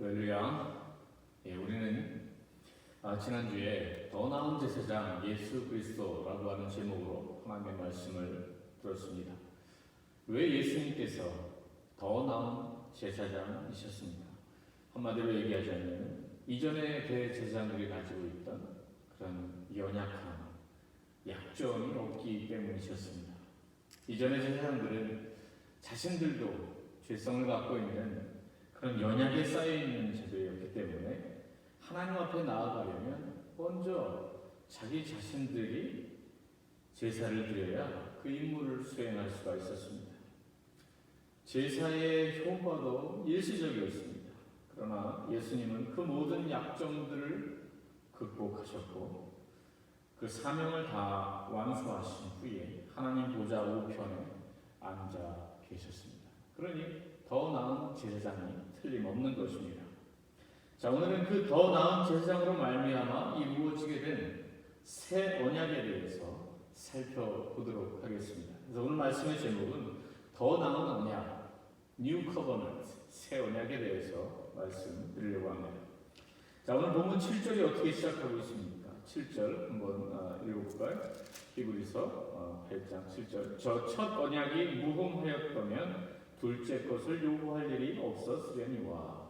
할렐루야. 우리는 지난주에 더 나은 제사장 예수 그리스도라고 하는 제목으로 하나님의 말씀을 들었습니다. 왜 예수님께서 더 나은 제사장이셨습니까? 한마디로 얘기하자면 이전의 대제사장들이 가지고 있던 그런 연약함, 약점이 없기 때문이셨습니다. 이전의 제사장들은 자신들도 죄성을 갖고 있는 그런 연약에 쌓여있는 제도였기 때문에 하나님 앞에 나아가려면 먼저 자기 자신들이 제사를 드려야 그 임무를 수행할 수가 있었습니다. 제사의 효과도 일시적이었습니다. 그러나 예수님은 그 모든 약점들을 극복하셨고 그 사명을 다 완수하신 후에 하나님 보좌 우편에 앉아 계셨습니다. 그러니 더 나은 제사장이 틀림없는 것입니다. 자, 오늘은 그 더 나은 제사장으로 말미암아 이루어지게 된 새 언약에 대해서 살펴보도록 하겠습니다. 그래서 오늘 말씀의 제목은 더 나은 언약, New Covenant, 새 언약에 대해서 말씀드리려고 합니다. 자, 오늘 본문 7절이 어떻게 시작하고 있습니까? 7절 한번 읽어볼까요? 히브리서 8장 7절. 저 첫 언약이 무흠하였다면 둘째 것을 요구할 일이 없었으려니와.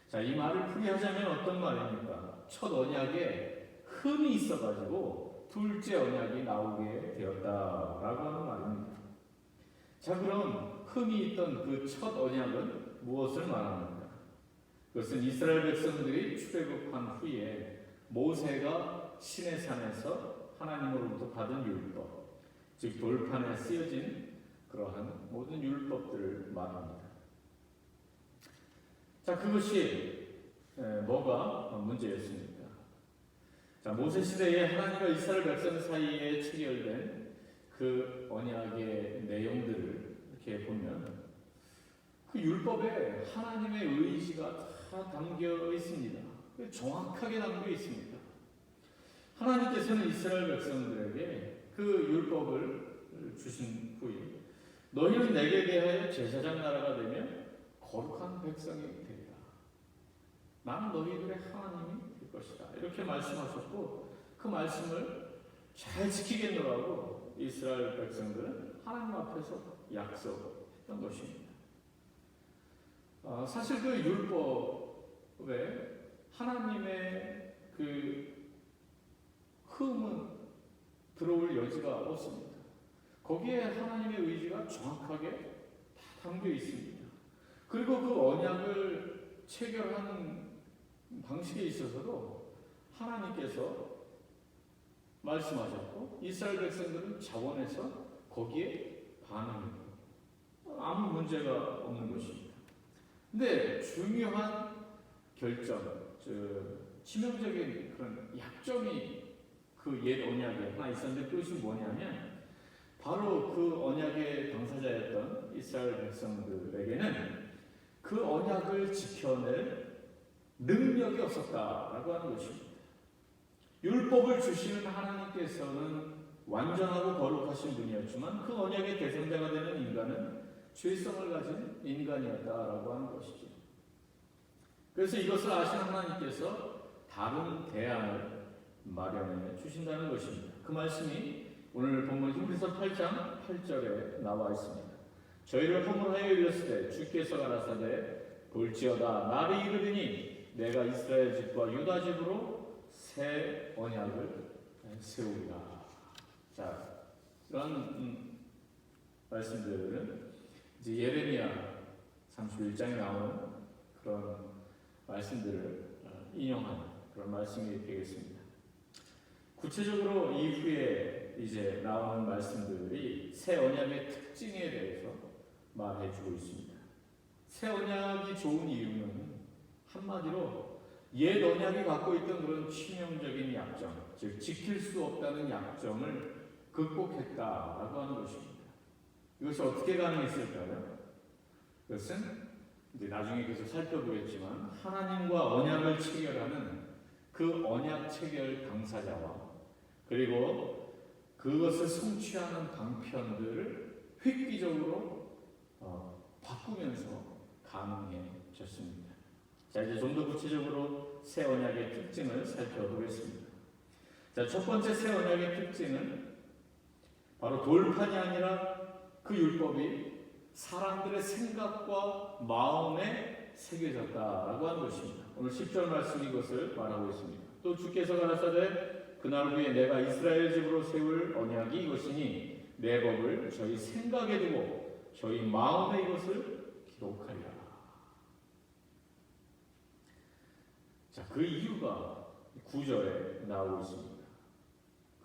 자, 이 말을 풀이하자면 어떤 말입니까? 첫 언약에 흠이 있어가지고 둘째 언약이 나오게 되었다라고 하는 말입니다. 자, 그럼 흠이 있던 그 첫 언약은 무엇을 말합니까? 그것은 이스라엘 백성들이 출애굽한 후에 모세가 시내산에서 하나님으로부터 받은 율법, 즉 돌판에 쓰여진 그러한 모든 율법들을 말합니다. 자, 그것이 뭐가 문제였습니까? 자, 모세 시대에 하나님과 이스라엘 백성 사이에 체결된 그 언약의 내용들을 이렇게 보면 그 율법에 하나님의 의지가 다 담겨 있습니다. 정확하게 담겨 있습니다. 하나님께서는 이스라엘 백성들에게 그 율법을 주신 후에 너희는 내게 대하여 제사장 나라가 되며 거룩한 백성이 되리라. 나는 너희들의 하나님이 될 것이다. 이렇게 말씀하셨고 그 말씀을 잘 지키겠노라고 이스라엘 백성들은 하나님 앞에서 약속했던 것입니다. 사실 그 율법에 하나님의 그 흠은 들어올 여지가 없습니다. 거기에 하나님의 의지가 정확하게 다 담겨 있습니다. 그리고 그 언약을 체결하는 방식에 있어서도 하나님께서 말씀하셨고 이스라엘 백성들은 자원해서 거기에 반응합니다. 아무 문제가 없는 것입니다. 근데 중요한 결정, 치명적인 그런 약점이 그 옛 언약에 하나 있었는데 그것이 뭐냐면 바로 그 언약의 당사자였던 이스라엘 백성들에게는 그 언약을 지켜낼 능력이 없었다라고 하는 것입니다. 율법을 주시는 하나님께서는 완전하고 거룩하신 분이었지만 그 언약의 대상자가 되는 인간은 죄성을 가진 인간이었다라고 하는 것이죠. 그래서 이것을 아신 하나님께서 다른 대안을 마련해 주신다는 것입니다. 그 말씀이 오늘 본문 히브리서 8장 8절에 나와 있습니다. 저희를 허물하여 이르시되 주께서 가라사대 볼지어다 나를 이르리니 내가 이스라엘 집과 유다 집으로 새 언약을 세우리라. 자, 이런 말씀들은 이제 예레미야 31장에 나오는 그런 말씀들을 인용하는 그런 말씀이 되겠습니다. 구체적으로 이후에 이제 나오는 말씀들이 새 언약의 특징에 대해서 말해주고 있습니다. 새 언약이 좋은 이유는 한마디로 옛 언약이 갖고 있던 그런 치명적인 약점, 즉 지킬 수 없다는 약점을 극복했다라고 하는 것입니다. 이것이 어떻게 가능했을까요? 그것은 이제 나중에 계속 살펴보겠지만 하나님과 언약을 체결하는 그 언약 체결 당사자와 그리고 그것을 성취하는 방편들을 획기적으로 바꾸면서 가능해졌습니다. 자, 이제 좀 더 구체적으로 새 언약의 특징을 살펴보겠습니다. 자, 첫 번째 새 언약의 특징은 바로 돌판이 아니라 그 율법이 사람들의 생각과 마음에 새겨졌다라고 하는 것입니다. 오늘 10절 말씀이 이것을 말하고 있습니다. 또 주께서 가라사대 그날 후에 내가 이스라엘 집으로 세울 언약이 이것이니 내 법을 저희 생각에 두고 저희 마음에 이것을 기록하리라. 자, 그 이유가 9절에 나오고 있습니다.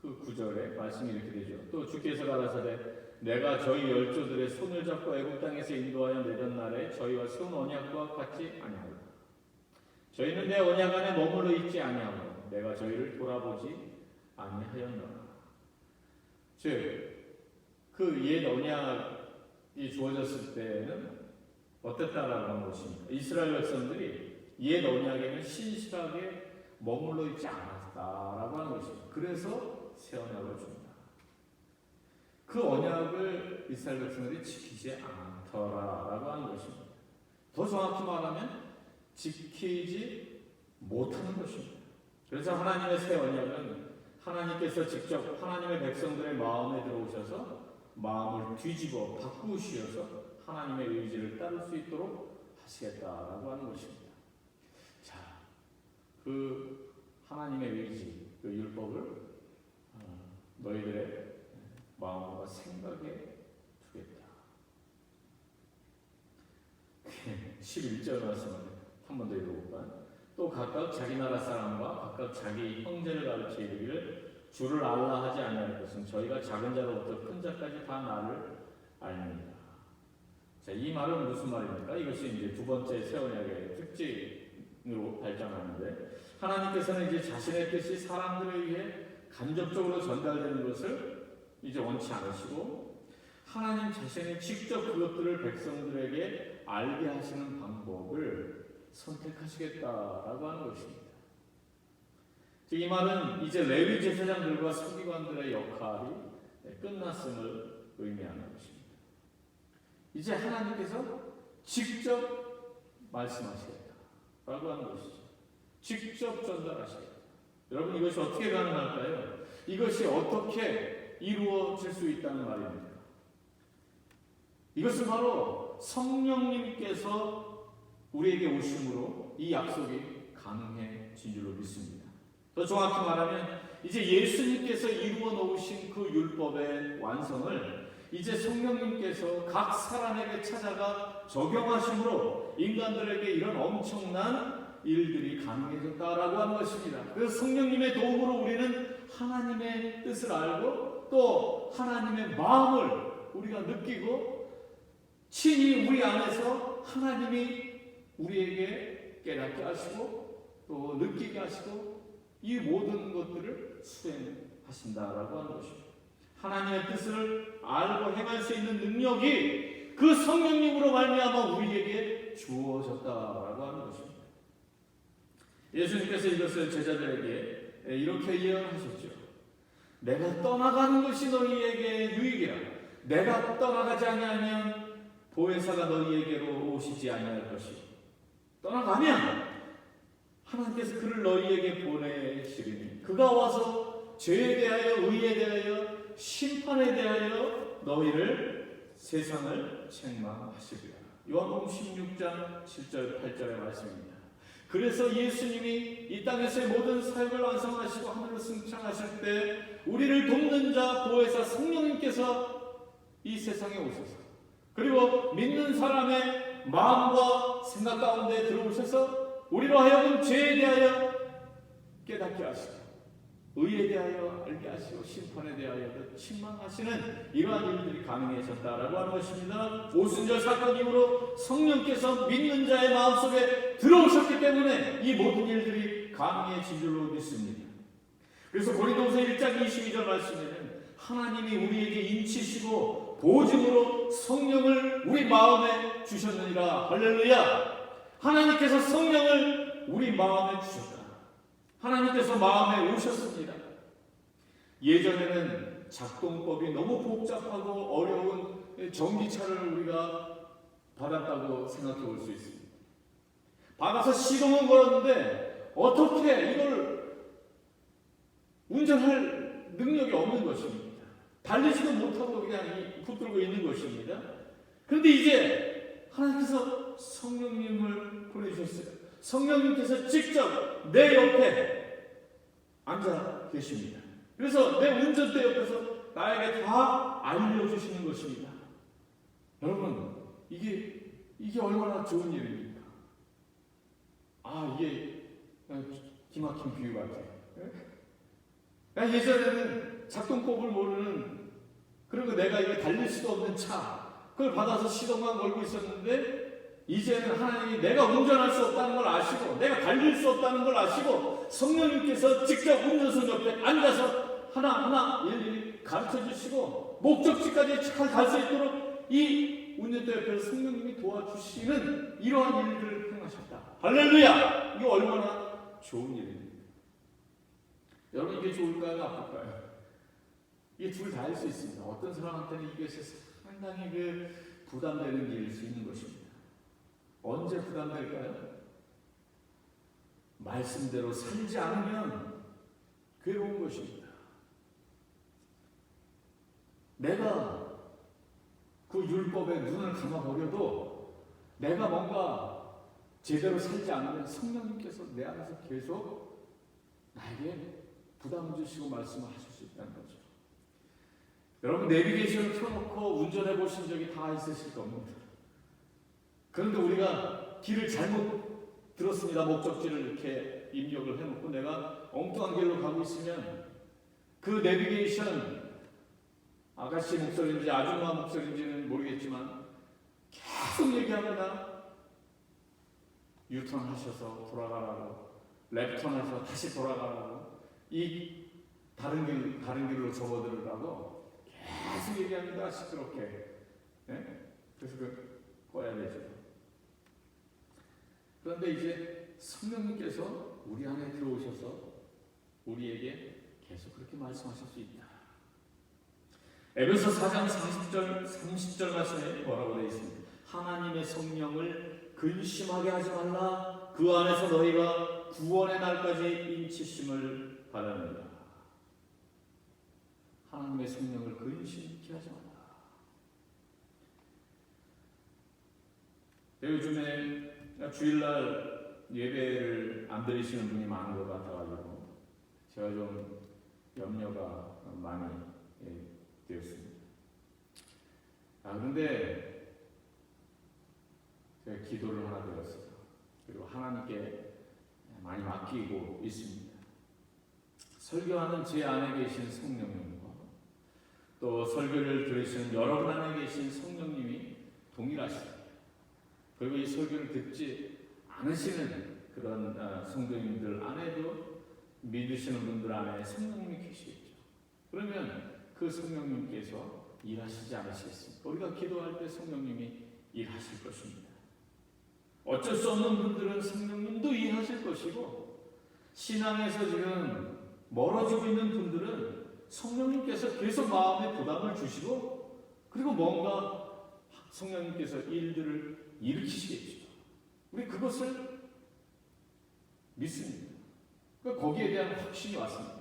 그 9절에 말씀이 이렇게 되죠. 또 주께서 가라사대 내가 저희 열조들의 손을 잡고 애굽 땅에서 인도하여 내던 날에 저희와 세운 언약과 같지 아니하리라. 저희는 내 언약 안에 머물러 있지 아니하므로 내가 저희를 돌아보지 아니하였노라. 즉, 그 옛 언약이 주어졌을 때는 어땠다라고 하는 것입니다. 이스라엘 백성들이 옛 언약에는 신실하게 머물러 있지 않았다라고 하는 것입니다. 그래서 새 언약을 줍니다. 그 언약을 이스라엘 백성들이 지키지 않더라라고 하는 것입니다. 더 정확히 말하면 지키지 못하는 것입니다. 그래서 하나님의 새 언약은 하나님께서 직접 하나님의 백성들의 마음에 들어오셔서 마음을 뒤집어 바꾸시어서 하나님의 의지를 따를 수 있도록 하시겠다라고 하는 것입니다. 자, 그 하나님의 의지, 그 율법을 너희들의 마음과 생각에 두겠다. 11절 말씀을 한 번 더 읽어볼까요? 또 각각 자기 나라 사람과 각각 자기 형제를 가르쳐 이르기를 주를 알라 하지 아니할 것은 저희가 작은 자로부터 큰 자까지 다 나를 알느니라. 자, 이 말은 무슨 말입니까? 이것이 이제 두 번째 새 언약의 특징으로 발전하는데, 하나님께서는 이제 자신의 뜻이 사람들에 의해 간접적으로 전달되는 것을 이제 원치 않으시고, 하나님 자신이 직접 그것들을 백성들에게 알게 하시는 방법을 선택하시겠다라고 하는 것입니다. 즉, 이 말은 이제 레위 제사장들과 서기관들의 역할이 끝났음을 의미하는 것입니다. 이제 하나님께서 직접 말씀하시겠다라고 하는 것이죠. 직접 전달하시겠다. 여러분, 이것이 어떻게 가능할까요? 이것이 어떻게 이루어질 수 있다는 말입니다. 이것은 바로 성령님께서 우리에게 오심으로 이 약속이 가능해진 줄로 믿습니다. 더 정확히 말하면 이제 예수님께서 이루어 놓으신 그 율법의 완성을 이제 성령님께서 각 사람에게 찾아가 적용하심으로 인간들에게 이런 엄청난 일들이 가능해졌다라고 하는 것입니다. 그래서 성령님의 도움으로 우리는 하나님의 뜻을 알고 또 하나님의 마음을 우리가 느끼고 친히 우리 안에서 하나님이 우리에게 깨닫게 하시고 또 느끼게 하시고 이 모든 것들을 수행하신다라고 하는 것입니다. 하나님의 뜻을 알고 행할 수 있는 능력이 그 성령님으로 말미암아 우리에게 주어졌다라고 하는 것입니다. 예수님께서 이것을 제자들에게 이렇게 예언하셨죠. 내가 떠나가는 것이 너희에게 유익이라. 내가 떠나가지 아니하면 보혜사가 너희에게로 오시지 아니할 것이요. 떠나가면 하나님께서 그를 너희에게 보내시리니 그가 와서 죄에 대하여 의에 대하여 심판에 대하여 너희를 세상을 책망하시리라. 요한복음 16장 7절 8절의 말씀입니다. 그래서 예수님이 이 땅에서의 모든 사역을 완성하시고 하늘로 승천하실 때 우리를 돕는 자 보혜사 성령님께서 이 세상에 오셔서 그리고 믿는 사람의 마음과 생각 가운데 들어오셔서 우리로 하여금 죄에 대하여 깨닫게 하시고 의에 대하여 알게 하시고 심판에 대하여 책망하시는 이러한 일들이 가능해졌다라고 하는 것입니다. 오순절 사건 이후로 성령께서 믿는 자의 마음속에 들어오셨기 때문에 이 모든 일들이 가능해진 줄로 믿습니다. 그래서 고린도후서 1장 22절 말씀에는 하나님이 우리에게 인치시고 보증으로 성령을 우리 마음에 주셨느니라. 할렐루야. 하나님께서 성령을 우리 마음에 주셨다. 하나님께서 마음에 오셨습니다. 예전에는 작동법이 너무 복잡하고 어려운 전기차를 우리가 받았다고 생각해 볼 수 있습니다. 받아서 시동은 걸었는데 어떻게 이걸 운전할 능력이 없는 것입니다. 달리지도 못하고 그냥 붙들고 있는 것입니다. 그런데 이제 하나님께서 성령님을 보내주셨어요. 성령님께서 직접 내 옆에 앉아 계십니다. 그래서 내 운전대 옆에서 나에게 다 알려주시는 것입니다. 여러분, 이게 얼마나 좋은 일입니까? 이게 기막힌 비유 같아요. 예전에는 작동법을 모르는, 그리고 내가 이게 달릴 수도 없는 차, 그걸 받아서 시동만 걸고 있었는데, 이제는 하나님이 내가 운전할 수 없다는 걸 아시고, 내가 달릴 수 없다는 걸 아시고, 성령님께서 직접 운전석 옆에 앉아서 하나하나 일일이 가르쳐 주시고, 목적지까지 잘 갈 수 있도록 이 운전대 옆에서 성령님이 도와주시는 이러한 일들을 행하셨다. 할렐루야! 이게 얼마나 좋은 일입니까? 여러분, 이게 좋을까요? 나쁠까요? 이게 둘 다 할 수 있습니다. 어떤 사람한테는 이것이 상당히 부담되는 일일 수 있는 것입니다. 언제 부담될까요? 말씀대로 살지 않으면 괴로운 것입니다. 내가 그 율법에 눈을 감아버려도 내가 뭔가 제대로 살지 않으면 성령님께서 내 안에서 계속 나에게 부담을 주시고 말씀을 하실 수 있다는 거죠. 여러분, 내비게이션을 켜놓고 운전해 보신 적이 다 있으실 겁니다. 그런데 우리가 길을 잘못 들었습니다. 목적지를 이렇게 입력을 해놓고 내가 엉뚱한 길로 가고 있으면 그 내비게이션, 아가씨 목소리인지 아줌마 목소리인지는 모르겠지만 계속 얘기합니다. 유턴 하셔서 돌아가라고, 랩턴 하셔서 다시 돌아가라고, 이 다른 길로 접어들으라고 계속 얘기합니다. 시끄럽게. 네? 그래서 꺼야 되죠. 그런데 이제 성령님께서 우리 안에 들어오셔서 우리에게 계속 그렇게 말씀하실 수 있다. 에베소 4장 30절 말씀에 뭐라고 되어 있습니다. 하나님의 성령을 근심하게 하지 말라. 그 안에서 너희가 구원의 날까지 인치심을 받았느니라. 하나님의 성령을 근심케 하지 말라. 요즘에 주일날 예배를 안 드리시는 분이 많은 것 같아가지고 제가 좀 염려가 많이 되었습니다. 그런데 제가 기도를 하나 드렸어요. 그리고 하나님께 많이 맡기고 있습니다. 설교하는 제 안에 계신 성령님과 또 설교를 들으시는 여러분 안에 계신 성령님이 동일하십니다. 그리고 이 설교를 듣지 않으시는 그런 성도님들 안에도 믿으시는 분들 안에 성령님이 계시겠죠. 그러면 그 성령님께서 일하시지 않으시겠습니까? 우리가 기도할 때 성령님이 일하실 것입니다. 어쩔 수 없는 분들은 성령님도 일하실 것이고, 신앙에서 지금 멀어지고 있는 분들은 성령님께서 계속 마음에 부담을 주시고, 그리고 뭔가 성령님께서 일들을 일으키시겠죠. 우리 그것을 믿습니다. 그러니까 거기에 대한 확신이 왔습니다.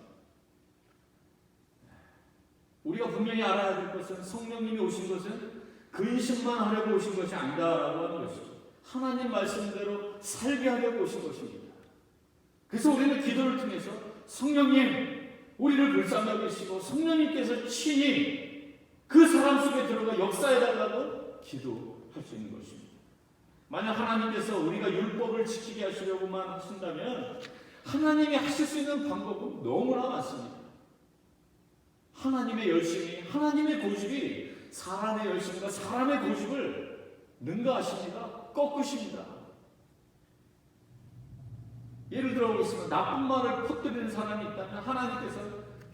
우리가 분명히 알아야 될 것은 성령님이 오신 것은 근심만 하려고 오신 것이 아니다라고 하는 것이죠. 하나님 말씀대로 살게 하려고 오신 것입니다. 그래서 우리는 기도를 통해서 성령님, 우리를 불쌍히 여기시고 성령님께서 친히 그 사람 속에 들어가 역사해달라고 기도할 수 있는 것입니다. 만약 하나님께서 우리가 율법을 지키게 하시려고만 하신다면 하나님이 하실 수 있는 방법은 너무나 많습니다. 하나님의 열심이, 하나님의 고집이 사람의 열심과 사람의 고집을 능가하십니다. 꺾으십니다. 예를 들어 보겠습니다. 나쁜 말을 퍼뜨리는 사람이 있다면 하나님께서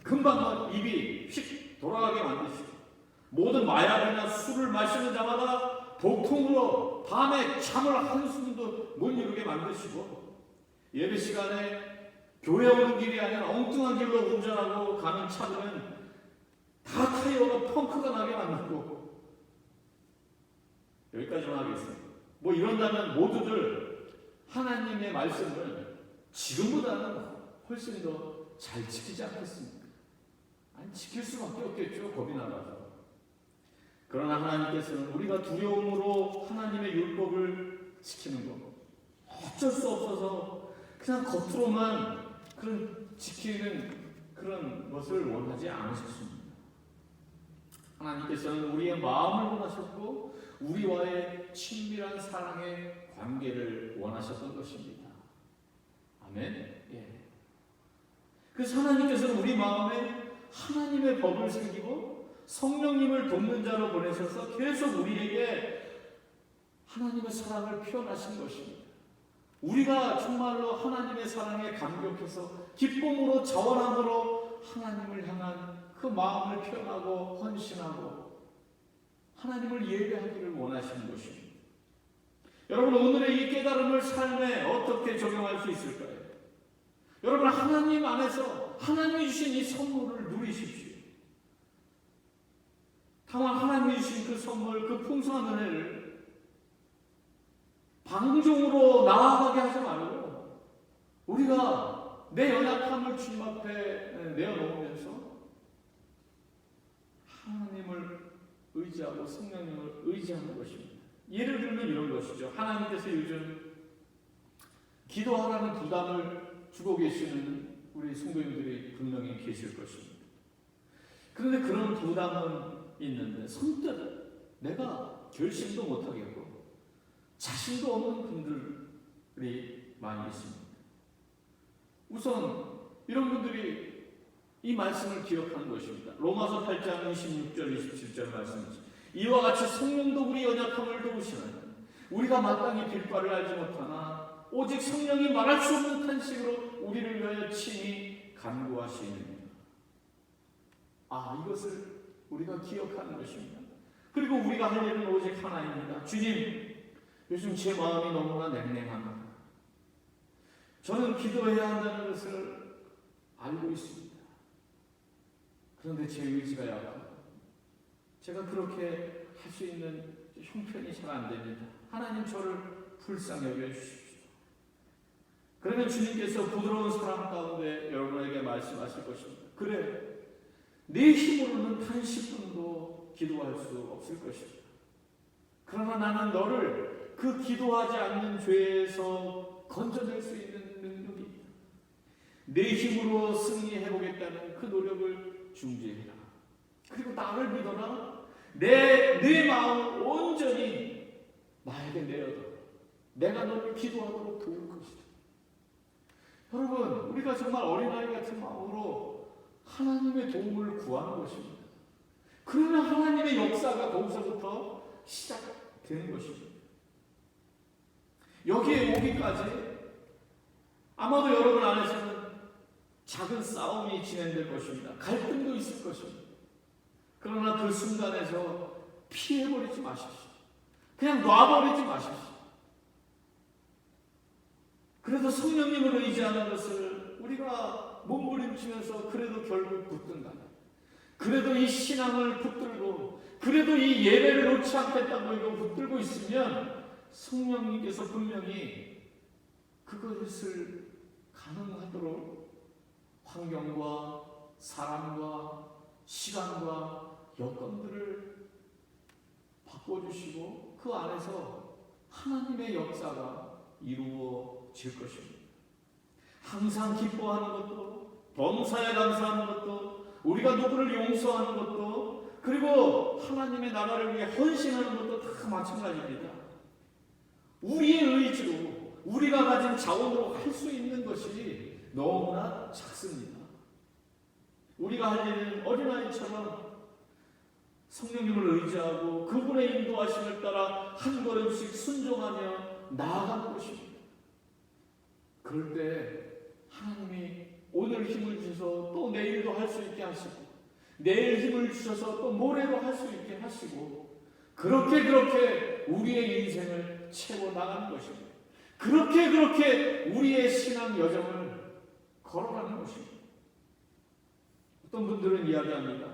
금방 입이 휙 돌아가게 만드시고, 모든 마약이나 술을 마시는 자마다 복통으로 밤에 잠을 한숨도 못 이루게 만드시고, 예배 시간에 교회 오는 길이 아니라 엉뚱한 길로 운전하고 가는 차들은 다 타이어가 펑크가 나게 만들고, 여기까지만 하겠습니다. 뭐 이런다면 모두들 하나님의 말씀을 지금보다는 훨씬 더 잘 지키지 않겠습니까? 아니, 지킬 수밖에 없겠죠. 겁이 나가서. 그러나 하나님께서는 우리가 두려움으로 하나님의 율법을 지키는 것, 어쩔 수 없어서 그냥 겉으로만 그런 지키는 그런 것을 원하지 않으셨습니다. 하나님께서는 우리의 마음을 원하셨고 우리와의 친밀한 사랑의 관계를 원하셨던 것입니다. 아멘. 예. 그래서 하나님께서는 우리 마음에 하나님의 법을 새기고 성령님을 돕는 자로 보내셔서 계속 우리에게 하나님의 사랑을 표현하신 것입니다. 우리가 정말로 하나님의 사랑에 감격해서 기쁨으로 자원함으로 하나님을 향한 그 마음을 표현하고 헌신하고 하나님을 예배하기를 원하시는 것입니다. 여러분, 오늘의 이 깨달음을 삶에 어떻게 적용할 수 있을까요? 여러분, 하나님 안에서 하나님이 주신 이 선물을 누리십시오. 다만 하나님이 주신 그 선물, 그 풍성한 은혜를 방종으로 나아가게 하지 말고 우리가 내 연약함을 주님 앞에 내어놓으면서 하나님을 의지하고 성령님을 의지하는 것입니다. 예를 들면 이런 것이죠. 하나님께서 요즘 기도하라는 부담을 주고 계시는 우리 성도님들이 분명히 계실 것입니다. 그런데 그런 부담은 있는데 선뜻 내가 결심도 못하겠고 자신도 없는 분들이 많이 있습니다. 우선 이런 분들이 이 말씀을 기억하는 것입니다. 로마서 8장 26절 27절 말씀이죠. 이와 같이 성령도 우리 연약함을 도우시나니 우리가 마땅히 빌 바를 알지 못하나 오직 성령이 말할 수 없는 탄식으로 우리를 위하여 친히 간구하시느니라. 이것을 우리가 기억하는 것입니다. 그리고 우리가 할 일은 오직 하나입니다. 주님, 요즘 제 마음이 너무나 냉랭합니다. 저는 기도해야 한다는 것을 알고 있습니다. 그런데 제 의지가 약하고 제가 그렇게 할 수 있는 형편이 잘 안 됩니다. 하나님, 저를 불쌍히 여겨주십시오. 그러면 주님께서 부드러운 사랑 가운데 여러분에게 말씀하실 것입니다. 그래, 내 힘으로는 단식분도 기도할 수 없을 것이다. 그러나 나는 너를 그 기도하지 않는 죄에서 건져낼 수 있는 능력이 있다. 내 힘으로 승리해보겠다는 그 노력을 중지해라. 그리고 나를 믿어라. 내 마음을 온전히 나에게 내어둬. 내가 너를 기도하도록 도울 것이다. 여러분, 우리가 정말 어린아이 같은 마음으로 하나님의 도움을 구하는 것입니다. 그러면 하나님의 역사가 거기서부터 시작되는 것입니다. 여기에 오기까지 아마도 여러분 안에서는 작은 싸움이 진행될 것입니다. 갈등도 있을 것입니다. 그러나 그 순간에서 피해버리지 마십시오. 그냥 놔버리지 마십시오. 그래도 성령님을 의지하는 것을 우리가 몸부림치면서 그래도 결국 붙든다. 그래도 이 신앙을 붙들고 그래도 이 예배를 놓지 않겠다고 이거 붙들고 있으면 성령님께서 분명히 그것을 가능하도록 환경과 사람과 시간과 여건들을 바꿔주시고 그 안에서 하나님의 역사가 이루어질 것입니다. 항상 기뻐하는 것도, 범사에 감사하는 것도, 우리가 누구를 용서하는 것도, 그리고 하나님의 나라를 위해 헌신하는 것도 다 마찬가지입니다. 우리의 의지로, 우리가 가진 자원으로 할 수 있는 것이 너무나 작습니다. 우리가 할 일은 어린아이처럼 성령님을 의지하고 그분의 인도하심을 따라 한 걸음씩 순종하며 나아가는 것입니다. 그럴 때 하나님이 오늘 힘을 주셔서 또 내일도 할 수 있게 하시고 내일 힘을 주셔서 또 모레도 할 수 있게 하시고 그렇게 우리의 인생을 채워 나가는 것입니다. 그렇게 우리의 신앙 여정을 걸어가는 것입니다. 어떤 분들은 이야기합니다.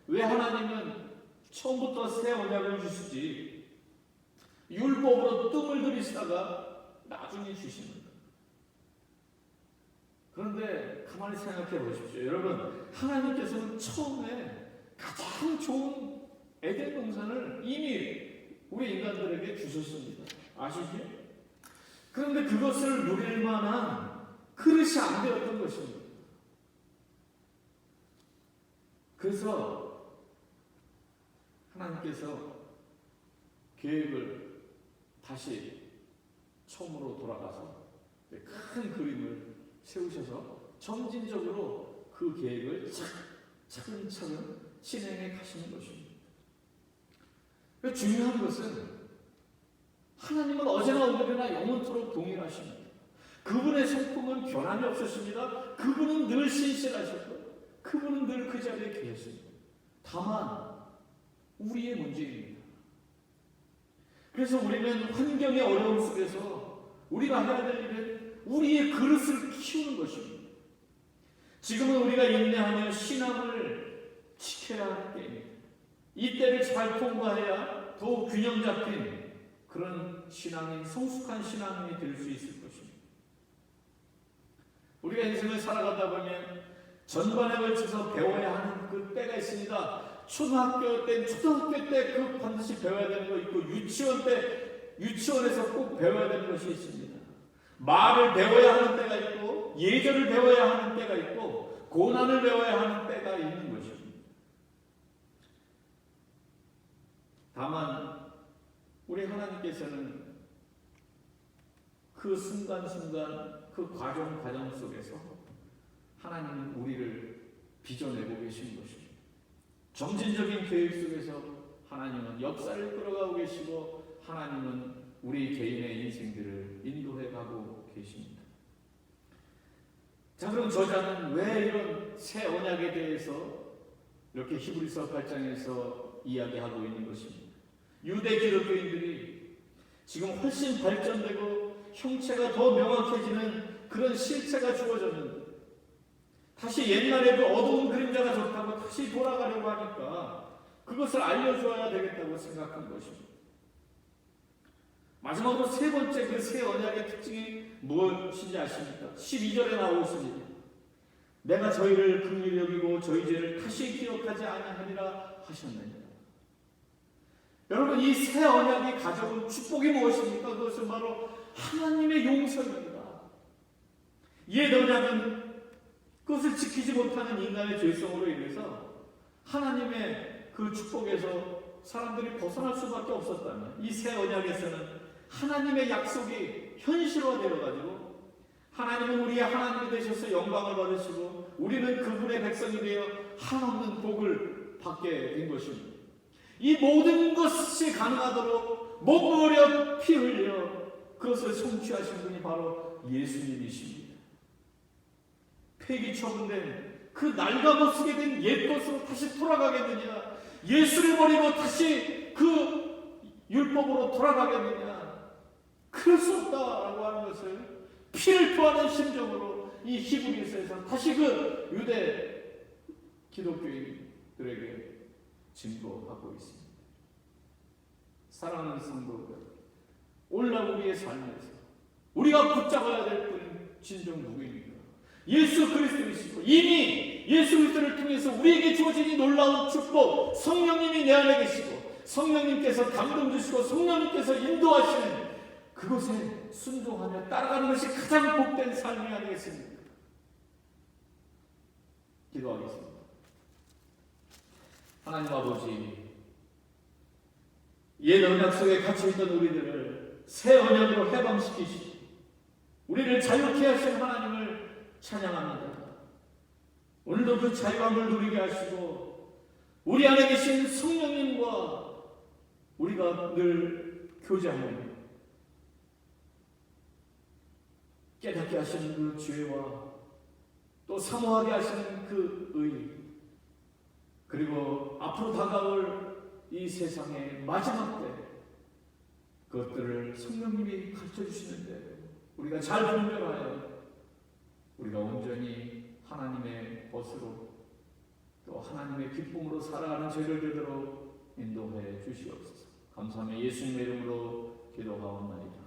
왜 하나님은 처음부터 새 언약을 주시지 율법으로 뜸을 들이시다가 나중에 주십니다. 그런데 가만히 생각해 보십시오. 여러분, 하나님께서는 처음에 가장 좋은 에덴 동산을 이미 우리 인간들에게 주셨습니다. 아시죠? 그런데 그것을 누릴 만한 그릇이 안 되었던 것입니다. 그래서 하나님께서 계획을 다시 처음으로 돌아가서 큰 그림을 세우셔서 점진적으로 그 계획을 차근차근 진행해 가시는 것입니다. 중요한 것은 하나님은 어제나 오늘이나 영원토록 동일하십니다. 그분의 성품은 변함이 없으십니다. 그분은 늘 신실하시고 그분은 늘 그 자리에 계십니다. 다만 우리의 문제입니다. 그래서 우리는 환경의 어려움 속에서 우리가 해야 될 일은 우리의 그릇을 키우는 것입니다. 지금은 우리가 인내하며 신앙을 지켜야 할 때입니다. 이 때를 잘 통과해야 더욱 균형 잡힌 그런 신앙인, 성숙한 신앙인이 될 수 있을 것입니다. 우리가 인생을 살아가다 보면 전반에 걸쳐서 배워야 하는 그 때가 있습니다. 초등학교 때 그 반드시 배워야 되는 거 있고, 유치원 때 유치원에서 꼭 배워야 되는 것이 있습니다. 말을 배워야 하는 때가 있고, 예절을 배워야 하는 때가 있고, 고난을 배워야 하는 때가 있는 것입니다. 다만 우리 하나님께서는 그 순간순간 그 과정 속에서 하나님은 우리를 빚어내고 계신 것입니다. 점진적인 계획 속에서 하나님은 역사를 끌어가고 계시고 하나님은 우리 개인의 인생들을 인도해 가고 계십니다. 자, 그럼 저자는 왜 이런 새 언약에 대해서 이렇게 히브리서 8장에서 이야기하고 있는 것입니다. 유대 기독교인들이 지금 훨씬 발전되고 형체가 더 명확해지는 그런 실체가 주어졌는데 다시 옛날에 그 어두운 그림자가 좋다고 다시 돌아가려고 하니까 그것을 알려줘야 되겠다고 생각한 것입니다. 마지막으로 세 번째 그 새 언약의 특징이 무엇인지 아십니까? 12절에 나오고 있습니다. 내가 저희를 긍휼히 여기고 저희 죄를 다시 기억하지 아니하리라 하셨느니라. 여러분, 이 새 언약이 가져온 축복이 무엇입니까? 그것은 바로 하나님의 용서입니다. 옛 언약은 그것을 지키지 못하는 인간의 죄성으로 인해서 하나님의 그 축복에서 사람들이 벗어날 수밖에 없었다면, 이 새 언약에서는 하나님의 약속이 현실화되어가지고 하나님은 우리의 하나님이 되셔서 영광을 받으시고 우리는 그분의 백성이 되어 한없는 복을 받게 된 것입니다. 이 모든 것이 가능하도록 목부려 피 흘려 그것을 성취하신 분이 바로 예수님이십니다. 폐기 처분된 그 낡아벗게 된 옛것으로 다시 돌아가겠느냐, 예수를 버리고 다시 그 율법으로 돌아가겠느냐, 그럴 수 없다라고 하는 것을 피를 토하는 심정으로 이 히브리서에서 다시 그 유대 기독교인들에게 증거하고 있습니다. 사랑하는 성도들, 오늘날 우리의 삶에서 우리가 붙잡아야 될 분은 진정 누구입니까? 예수 그리스도이시고 이미 예수 그리스도를 통해서 우리에게 주어진 이 놀라운 축복, 성령님이 내 안에 계시고 성령님께서 감동 주시고 성령님께서 인도하시는 그것에 순종하며 따라가는 것이 가장 복된 삶이 아니겠습니까? 기도하겠습니다. 하나님 아버지, 옛 언약 속에 갇혀있던 우리들을 새 언약으로 해방시키시고 우리를 자유케 하신 하나님을 찬양합니다. 오늘도 그 자유함을 누리게 하시고 우리 안에 계신 성령님과 우리가 늘 교제하며 깨닫게 하시는 그 죄와 또 사모하게 하시는 그 의, 그리고 앞으로 다가올 이 세상의 마지막 때 그것들을 성령님이 가르쳐 주시는데 우리가 잘 분별하여 우리가 온전히 하나님의 것으로 또 하나님의 기쁨으로 살아가는 죄를 되도록 인도해 주시옵소서. 감사하며 예수님의 이름으로 기도하옵나이다.